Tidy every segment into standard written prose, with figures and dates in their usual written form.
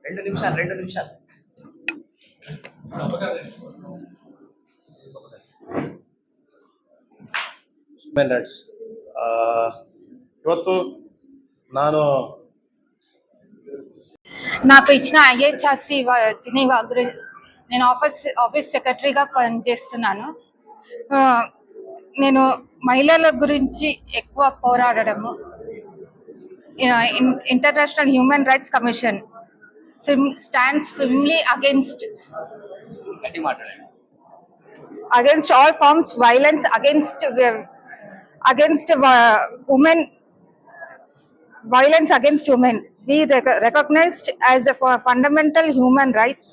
2 నిమిషాలు human rights ಇವತ್ತು నాకు ఇచ్చిన ఐహెచ్ఆర్సి జెనీవా గురించి నేను ఆఫీస్ సెక్రటరీగా పనిచేస్తున్నాను. నేను మహిళల గురించి ఎక్కువ పోరాడము. International human rights commission stands firmly against all forms violence against women. Violence against women be recognized as a fundamental human rights,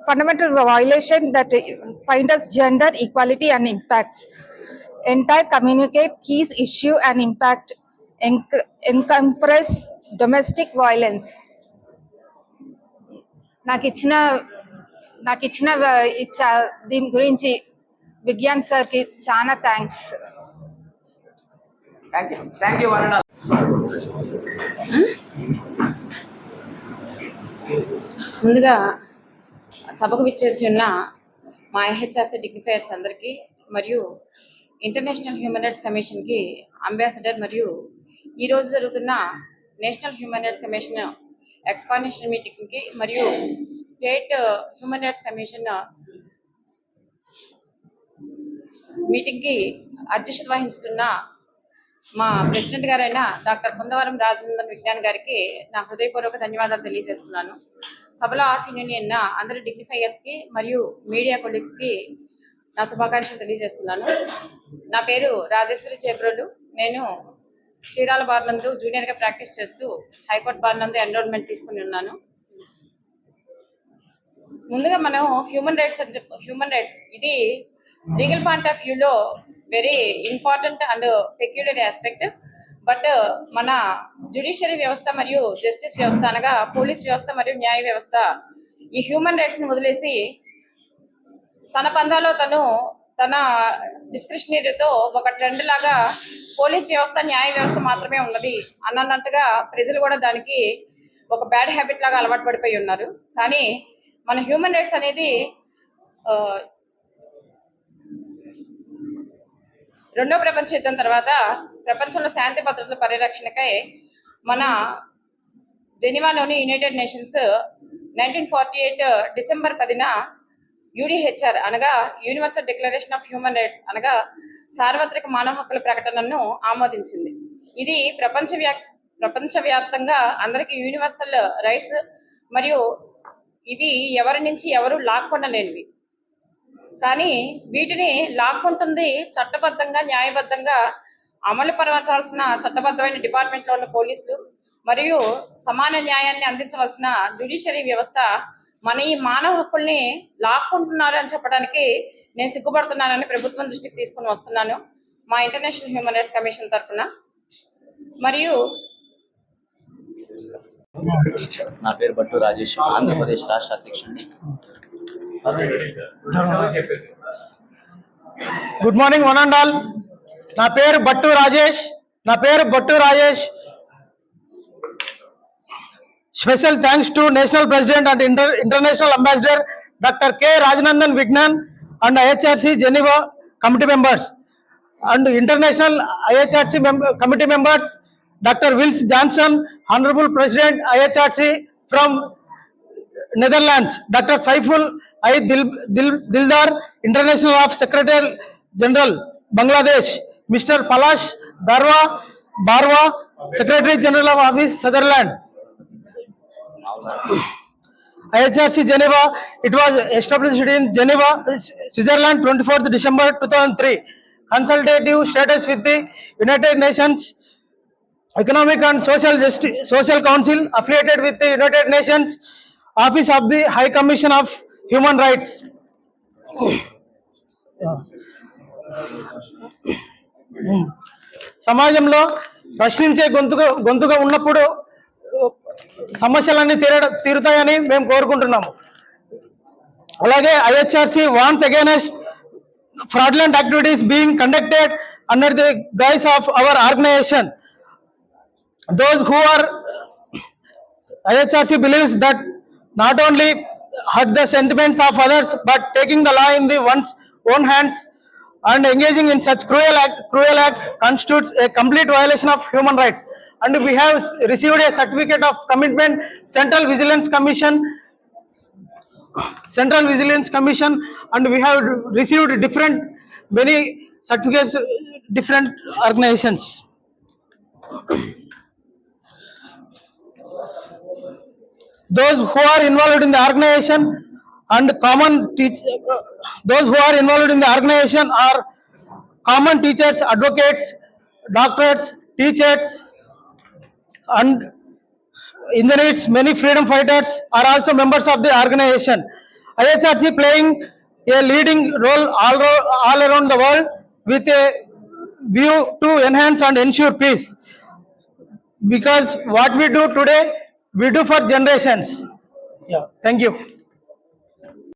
fundamental violation that finds gender equality and impacts entire communicate keys issue and impact encompass domestic violence. నాకు ఇచ్చిన దీని గురించి విజ్ఞాన్ సార్కి చాలా thanks. Thank you ముందుగా సభకు విచ్చేసి ఉన్న మా ఐహెచ్ఆర్సీ డిగ్నిఫైయర్స్ అందరికీ మరియు ఇంటర్నేషనల్ హ్యూమన్ రైట్స్ కమిషన్కి అంబాసిడర్ మరియు ఈరోజు జరుగుతున్న national human rights commission expansion మీటింగ్కి మరియు స్టేట్ హ్యూమన్ రైట్స్ కమిషన్ మీటింగ్కి అధ్యక్షత వహిస్తున్న మా ప్రెసిడెంట్ గారైన డాక్టర్ కుందవరం రాజనందన్ విజ్ఞాన్ గారికి నా హృదయపూర్వక ధన్యవాదాలు తెలియజేస్తున్నాను. సభలో ఆసీనున్న అందరి డిగ్నిఫైయర్స్కి మరియు మీడియా కొలీగ్స్కి నా శుభాకాంక్షలు తెలియజేస్తున్నాను. నా పేరు రాజేశ్వరి చేబ్రోలు. నేను శ్రీరాల బార్ నందు జూనియర్గా ప్రాక్టీస్ చేస్తూ హైకోర్టు బార్ నందు ఎన్రోల్మెంట్ తీసుకుని ఉన్నాను. ముందుగా మనం హ్యూమన్ రైట్స్ ఇది లీగల్ పాయింట్ ఆఫ్ వ్యూలో very important and peculiar aspect. But మన జ్యుడిషియరీ వ్యవస్థ మరియు జస్టిస్ వ్యవస్థ అనగా పోలీస్ వ్యవస్థ మరియు న్యాయ వ్యవస్థ ఈ హ్యూమన్ రైట్స్ని వదిలేసి తన పందాలో తన డిస్క్రిషనరీతో ఒక ట్రెండ్ లాగా పోలీస్ వ్యవస్థ న్యాయ వ్యవస్థ మాత్రమే ఉన్నది అన్నట్టుగా ప్రజలు కూడా దానికి ఒక బ్యాడ్ హ్యాబిట్ లాగా అలవాటు పడిపోయి ఉన్నారు. కానీ మన హ్యూమన్ రైట్స్ అనేది రెండో ప్రపంచ యుద్ధం తర్వాత ప్రపంచంలో శాంతి భద్రతల పరిరక్షణకై మన జెనీవాలోని యునైటెడ్ నేషన్స్ 1948 డిసెంబర్ 10న యూడిహెచ్ఆర్ అనగా universal declaration of human rights అనగా సార్వత్రిక మానవ హక్కుల ప్రకటనను ఆమోదించింది. ఇది ప్రపంచవ్యాప్తంగా అందరికీ యూనివర్సల్ రైట్స్ మరియు ఇవి ఎవరి నుంచి ఎవరు లాక్కొనలేనివి. కానీ వీటిని లాక్కుంటుంది చట్టబద్ధంగా న్యాయబద్ధంగా అమలు పరచాల్సిన చట్టబద్ధమైన డిపార్ట్మెంట్లో ఉన్న పోలీసులు మరియు సమాన న్యాయాన్ని అందించవలసిన జ్యుడిషియరీ వ్యవస్థ మన ఈ మానవ హక్కుల్ని లాక్కుంటున్నారు అని చెప్పడానికి నేను సిగ్గుపడుతున్నానని ప్రభుత్వం దృష్టికి తీసుకుని వస్తున్నాను మా ఇంటర్నేషనల్ హ్యూమన్ రైట్స్ కమిషన్ తరఫున. మరియు నా పేరు బట్టు రాజేష్, ఆంధ్రప్రదేశ్ రాష్ట్ర అధ్యక్షుడిని. Good morning one and all. నా పేరు బట్టు Rajesh. Special thanks to National President and International Ambassador Dr. K. Rajanandan Vignan and IHRC Geneva committee members and International IHRC committee members Dr. Wils Johnson, Honorable President IHRC from Netherlands, Dr. Saiful I. Dildar, International of Secretary General Bangladesh, Mr. Palash Barwa, Secretary General of Office Sutherland. IHRC Geneva, it was established in Geneva, Switzerland 24th December 2003. Consultative status with the United Nations Economic and Social Council, affiliated with the United Nations Office of the High Commission of Human Rights. సమాజంలో ప్రశ్నించే గొంతుగా ఉన్నప్పుడు సమస్యలన్నీ తీరుతాయని మేము కోరుకుంటున్నాము. అలాగే IHRC warns against fraudulent activities being conducted under the guise of our organization. Those who are IHRC believes that not only hurt the sentiments of others but taking the law in the one's own hands and engaging in such cruel acts constitutes a complete violation of human rights. And we have received a certificate of commitment, Central Vigilance Commission, and we have received many certificates, different organizations. Those who are involved in the organization and those who are involved in the organization are common teachers, advocates, doctors, teachers, and engineers. Many freedom fighters are also members of the organization. IHRC playing a leading role all around the world with a view to enhance and ensure peace. Because what we do today, we do for generations. Yeah, thank you.